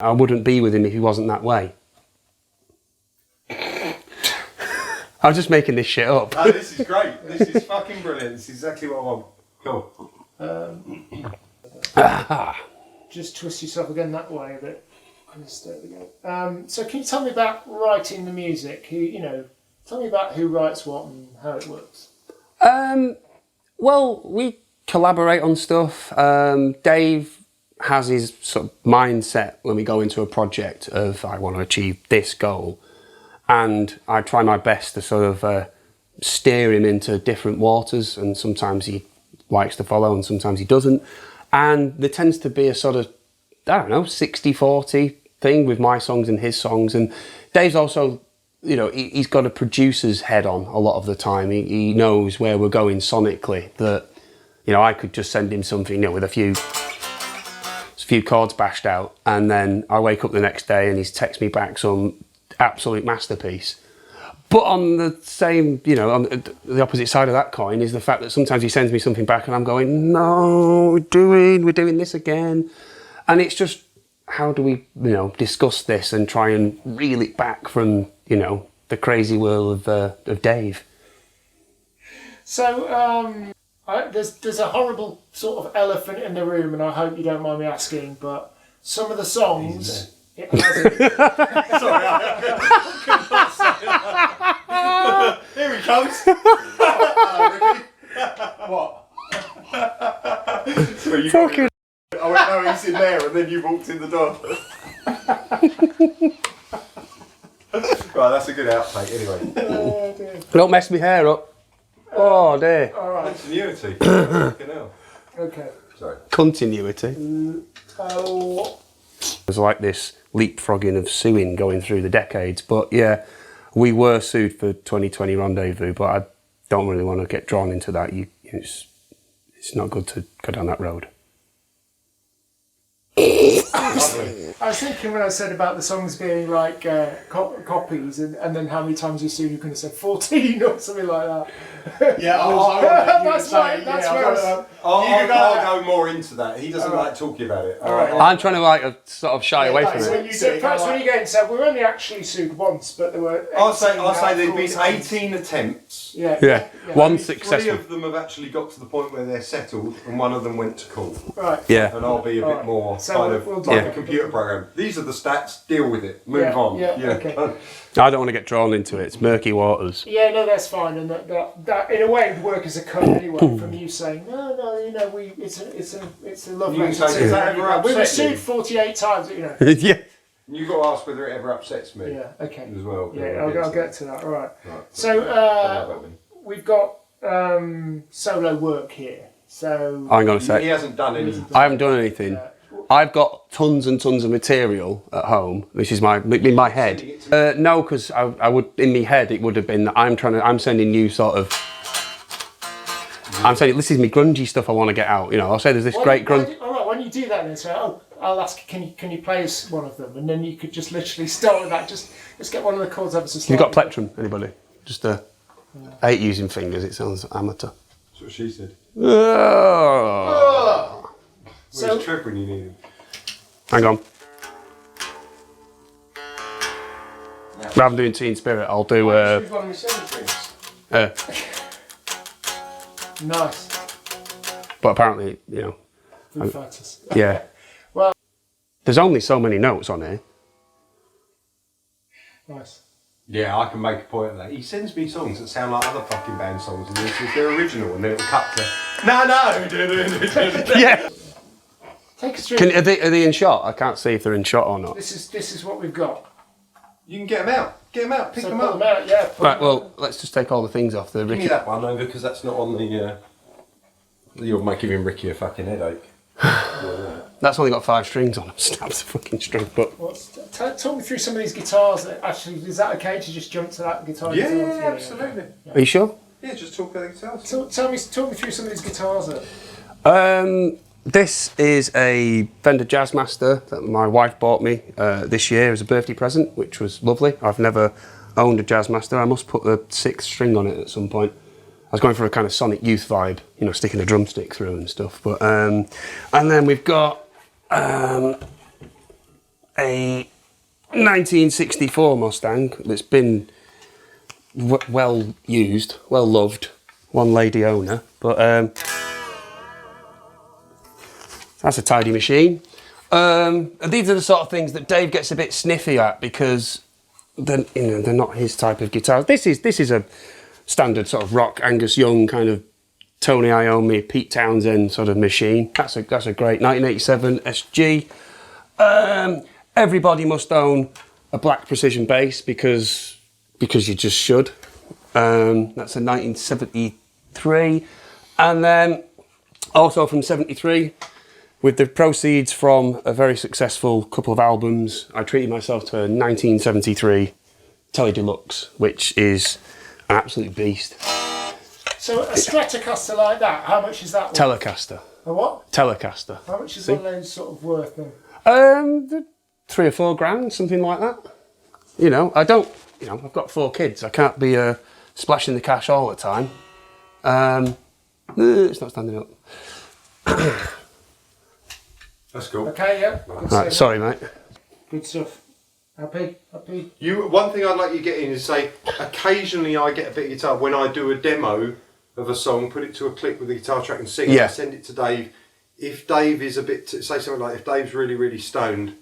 I wouldn't be with him if he wasn't that way. I'm just making this shit up. Oh, this is great. This is fucking brilliant. This is exactly what I want. Cool. Just twist yourself again that way a bit. There we go. So can you tell me about writing the music? Tell me about who writes what and how it works. Well, we collaborate on stuff. Dave has his sort of mindset when we go into a project of, I want to achieve this goal. And I try my best to sort of steer him into different waters, and sometimes he likes to follow and sometimes he doesn't. And there tends to be a sort of, I don't know, 60-40 thing with my songs and his songs. And Dave's also, he's got a producer's head on a lot of the time. He knows where we're going sonically, that, I could just send him something, with a few chords bashed out, and then I wake up the next day and he's text me back some absolute masterpiece. But on the same, on the opposite side of that coin is the fact that sometimes he sends me something back and I'm going, no, we're doing this again. And it's just, how do we, discuss this and try and reel it back from, the crazy world of Dave. So, there's a horrible sort of elephant in the room, and I hope you don't mind me asking, but some of the songs... It hasn't. Sorry, here he comes. What? So you fucking... I went, no, he's in there, and then you walked in the door. Right, that's a good outtake anyway. Oh, dear. Don't mess my hair up. Oh dear. All right. Continuity. Fucking hell. Okay. Sorry. Continuity. Oh. There's like this leapfrogging of suing going through the decades, but yeah, we were sued for 2020 Rendezvous, but I don't really want to get drawn into that. It's not good to go down that road. I was thinking when I said about the songs being like copies, and then how many times you sued, you could have said 14 or something like that. Yeah, I'll go more into that. He doesn't like talking about it. I'm trying to sort of shy away from it. Perhaps when you get into that, we were only actually sued once, but there were. I'll say there've been 18 attempts. Yeah. One 3 successful. of them have actually got to the point where they're settled, and one of them went to court. Right. Yeah. And I'll be a bit more So kind of we'll like a computer program. These are the stats. Deal with it. Move on. Yeah. Okay. I don't want to get drawn into it. It's murky waters. Yeah, no, that's fine, and that in a way would work as a cut anyway. From you saying no, it's a love You can letter. say, does that ever We were upset you? sued 48 times, Yeah. You've got to ask whether it ever upsets me. Yeah. Okay. As well. Yeah, I'll get to that. All right. Right. So we've got solo work here. So I'm going to He say, hasn't done anything. I haven't done anything. I've got tons and tons of material at home, which is in my head. No, because I would, in my head, it would have been that I'm sending you sort of, I'm saying this is me grungy stuff I want to get out. I'll say there's this great grunge. All right, when you do that, then say, I'll ask, can you play us one of them, and then you could just literally start with that. Just get one of the chords ever so slightly. You've got plectrum, anybody? Just I hate using fingers. It sounds amateur. That's what she said. Oh. Where's Trev when you need him? Hang on. Rather than doing Teen Spirit, I'll do. Choose one of my seven strings. Nice. But apparently, Foo Fighters. yeah. Well, there's only so many notes on here. Nice. Yeah, I can make a point of that. He sends me songs that sound like other fucking band songs, and they're original, and then it'll cut to no. Yeah. Take us through. Are they in shot? I can't see if they're in shot or not. This is what we've got. You can get them out. Get them out. Pick So them pull up. them out, yeah. Right. Well, let's just take all the things off the Give me Ricky. that one over because that's not on the. You're making him Ricky a fucking headache. That's only got 5 strings on it. Stabs the fucking string. But Talk me through some of these guitars. Actually, is that okay to just jump to that guitar? Yeah, absolutely. are you sure? Yeah, just talk about the guitars. Talk me through some of these guitars. Then. This is a Fender Jazzmaster that my wife bought me this year as a birthday present, which was lovely. I've never owned a Jazzmaster. I must put the 6th string on it at some point. I was going for a kind of Sonic Youth vibe, sticking a drumstick through and stuff. But and then we've got a a 1964 Mustang that's been well used, well loved, one lady owner, but that's a tidy machine. And these are the sort of things that Dave gets a bit sniffy at because they're not his type of guitars. This is a standard sort of rock Angus Young kind of Tony Iommi, Pete Townsend sort of machine. That's a great 1987 SG. Everybody must own a black precision bass because you just should. That's a 1973, and then also from 73, with the proceeds from a very successful couple of albums, I treated myself to a 1973 Tele Deluxe, which is an absolute beast. So a Stratocaster like that, how much is that worth? Telecaster. A what? Telecaster. How much is one of those sort of worth then? 3 or 4 grand, something like that. You know, I've got 4 kids. I can't be splashing the cash all the time. It's not standing up. That's cool. Okay, yeah. Right, sorry, mate. Good stuff. Happy? One thing I'd like you to get in is say, occasionally I get a bit of guitar when I do a demo of a song, put it to a click with the guitar track and sing it. Yeah. I send it to Dave. If Dave is a bit, say something like, if Dave's really, really stoned,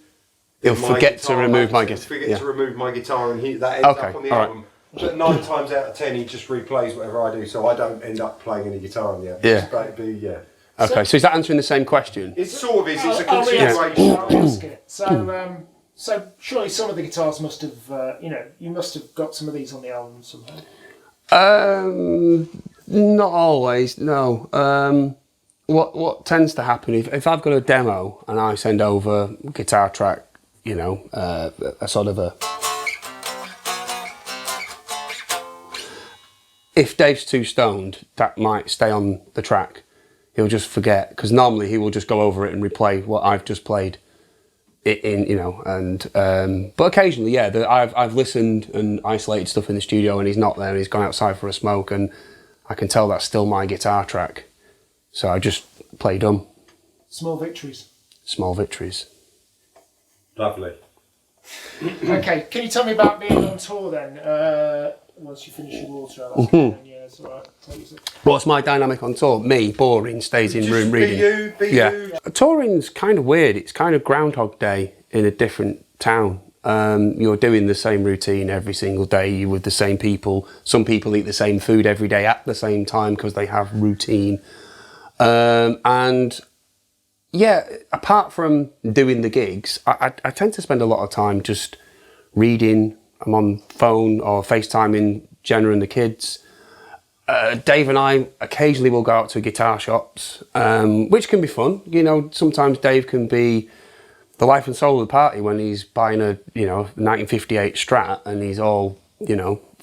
He'll forget to remove my guitar. Forget to remove my guitar, and that ends up on the album. But 9 times out of 10, he just replays whatever I do, so I don't end up playing any guitar on the album. Yeah. But it'd be, Okay, so is that answering the same question? It sort of is. It's a I'll consideration. ask it. So surely some of the guitars must have, you must have got some of these on the album somehow. Not always, no. What tends to happen if I've got a demo and I send over a guitar track, a sort of a. If Dave's too stoned, that might stay on the track. He'll just forget, because normally he will just go over it and replay what I've just played. But occasionally, yeah, I've listened and isolated stuff in the studio and he's not there and he's gone outside for a smoke and I can tell that's still my guitar track. So I just play dumb. Small victories. Small victories. Lovely. Okay, can you tell me about being on tour then? Once you finish your water, yes, all right. What's my dynamic on tour? Me, boring, stays in room reading. Be you. Touring's kind of weird. It's kind of Groundhog Day in a different town. You're doing the same routine every single day. You're with the same people. Some people eat the same food every day at the same time because they have routine. And yeah, apart from doing the gigs, I tend to spend a lot of time just reading. I'm on phone or FaceTiming Jenna and the kids. Dave and I occasionally will go out to guitar shops, which can be fun. Sometimes Dave can be the life and soul of the party when he's buying a 1958 Strat and he's all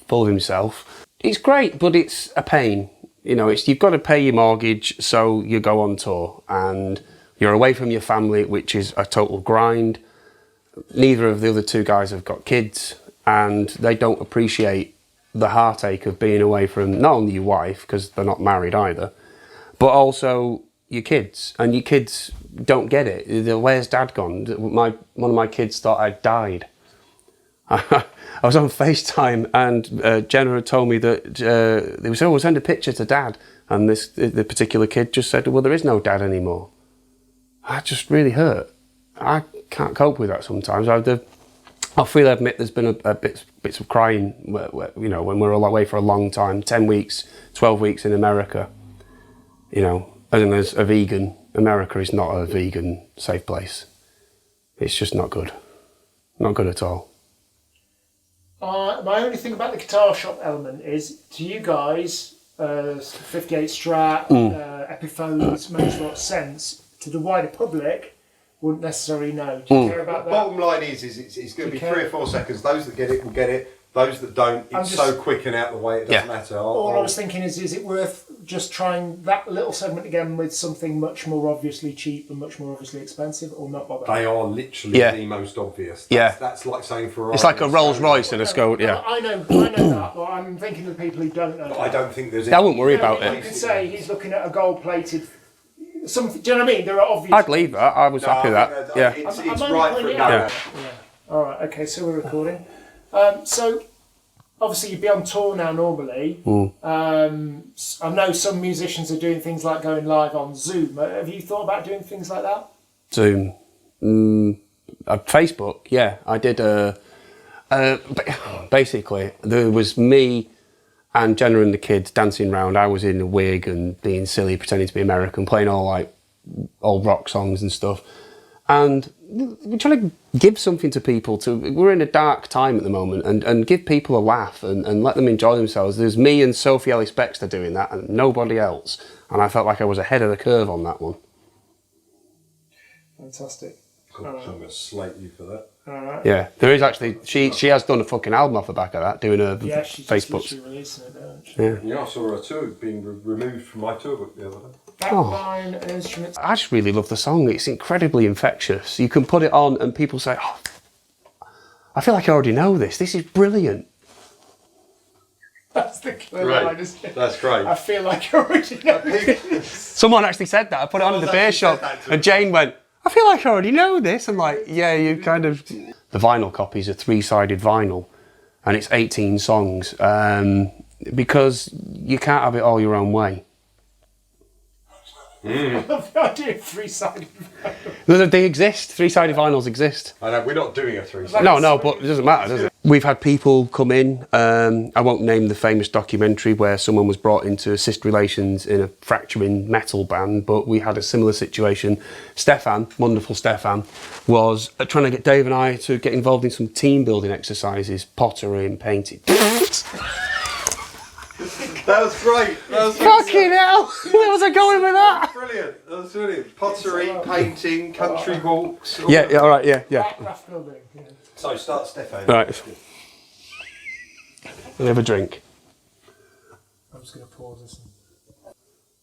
full of himself. It's great, but it's a pain. You've got to pay your mortgage, so you go on tour and you're away from your family, which is a total grind. Neither of the other 2 guys have got kids, and they don't appreciate the heartache of being away from not only your wife, because they're not married either, but also your kids. And your kids don't get it. Where's Dad gone? One of my kids thought I'd died. I was on FaceTime and Jenna had told me that they said, we'll send a picture to Dad. And the particular kid just said, well, there is no Dad anymore. That just really hurt. I can't cope with that sometimes. I'll freely admit there's been a bits of crying, when we're all away for a long time, 10 weeks, 12 weeks in America. And as a vegan, America is not a vegan safe place. It's just not good. Not good at all. My only thing about the guitar shop element is, to you guys, 58 Strat, Epiphones makes a lot of sense. To the wider public, wouldn't necessarily know. Do you care about that? Bottom line is it's going to be 3 or 4 seconds. Those that get it will get it. Those that don't, it's so quick and out of the way, it doesn't matter. All I was thinking is it worth just trying that little segment again with something much more obviously cheap and much more obviously expensive, or not bother? They are literally the most obvious. That's like saying Ferrari. It's like a Rolls Royce and a Skoda, yeah. I know that, but I'm thinking of the people who don't know that. I don't think there's I wouldn't worry about You it. could say he's looking at a gold-plated something. Do you know what I mean? There are obvious. I'd leave that. I was happy with that. Yeah. It's I'm right only for pointing it it out. now. Yeah. All right. Okay. So we're recording. So obviously you'd be on tour now normally. I know some musicians are doing things like going live on Zoom. Have you thought about doing things like that? Zoom. Facebook, yeah. I did basically, there was me and Jenna and the kids dancing around. I was in a wig and being silly, pretending to be American, playing all like old rock songs and stuff. And we're trying to give something to people. We're in a dark time at the moment, and give people a laugh and let them enjoy themselves. There's me and Sophie Ellis-Bextor doing that and nobody else. And I felt like I was ahead of the curve on that one. Fantastic. Cool. So I'm going to slate you for that. Alright. Yeah, there is actually. She has done a fucking album off the back of that, doing a she's Facebook. just releasing it now. Yeah. I saw her tour being removed from my tour book the other day. Backline and instruments. I just really love the song. It's incredibly infectious. You can put it on and people say, "Oh, I feel like I already know this. This is brilliant." That's the killer Right. line, isn't it? That's great. I feel like I already know this. Someone actually said that. I put it on in the beer shop, and Jane went, "I feel like I already know this." I'm like, "Yeah, you kind of." The vinyl copy is a 3-sided vinyl, and it's 18 songs because you can't have it all your own way. I love the idea of 3-sided. They exist. 3-sided vinyls exist. I know, we're not doing a 3-sided. No, but it doesn't matter, does it? We've had people come in. I won't name the famous documentary where someone was brought in to assist relations in a fracturing metal band, but we had a similar situation. Stefan, wonderful Stefan, was trying to get Dave and I to get involved in some team building exercises, pottery and painting. That was great. That was Fucking hell! Where was I going with that? brilliant. That was brilliant. Pottery, painting, country walks. Yeah, all right, yeah. Rough building. Yeah. So start Stefan. Right. We'll have a drink. I'm just going to pause this.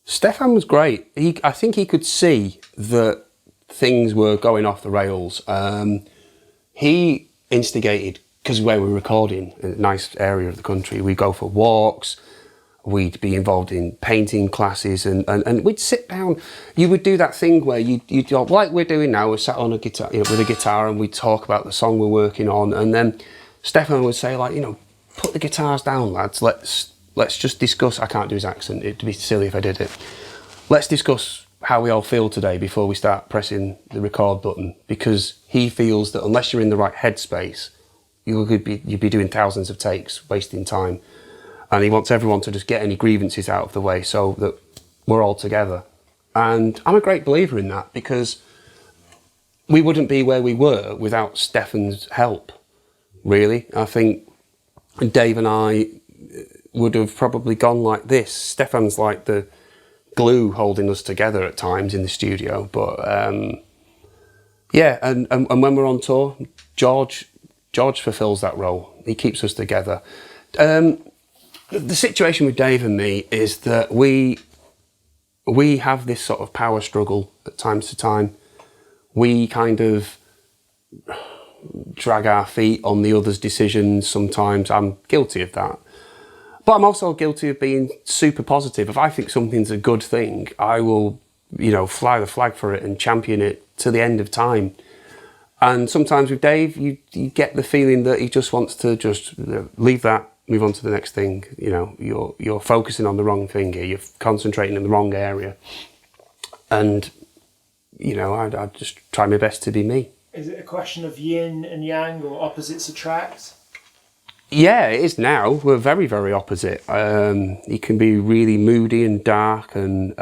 Stefan was great. I think he could see that things were going off the rails. He instigated, because where we're recording, in a nice area of the country, we go for walks, we'd be involved in painting classes, and we'd sit down. You would do that thing where you'd like we're doing now, we're sat on a guitar, with a guitar, and we'd talk about the song we're working on, and then Stefan would say, like, put the guitars down, lads, let's just discuss. I can't do his accent, it'd be silly if I did it. Let's discuss how we all feel today before we start pressing the record button, because he feels that unless you're in the right headspace, you'd be doing thousands of takes, wasting time. And he wants everyone to just get any grievances out of the way so that we're all together. And I'm a great believer in that, because we wouldn't be where we were without Stefan's help, really. I think Dave and I would have probably gone like this. Stefan's like the glue holding us together at times in the studio. But yeah, and when we're on tour, George fulfills that role. He keeps us together. The situation with Dave and me is that we have this sort of power struggle at times to time. We kind of drag our feet on the other's decisions sometimes. I'm guilty of that. But I'm also guilty of being super positive. If I think something's a good thing, I will, fly the flag for it and champion it to the end of time. And sometimes with Dave, you get the feeling that he just wants to just leave that, move on to the next thing. You're focusing on the wrong thing here. You're concentrating in the wrong area. And, I just try my best to be me. Is it a question of yin and yang, or opposites attract? Yeah, it is now. We're very, very opposite. He can be really moody and dark and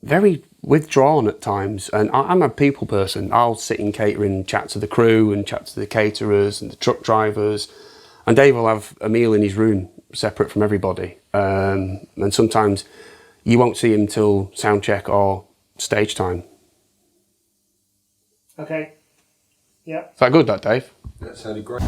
very withdrawn at times. And I'm a people person. I'll sit in catering and chat to the crew and chat to the caterers and the truck drivers. And Dave will have a meal in his room separate from everybody. And sometimes you won't see him till sound check or stage time. Okay. Yeah. Is that good, that, Dave? That sounded great.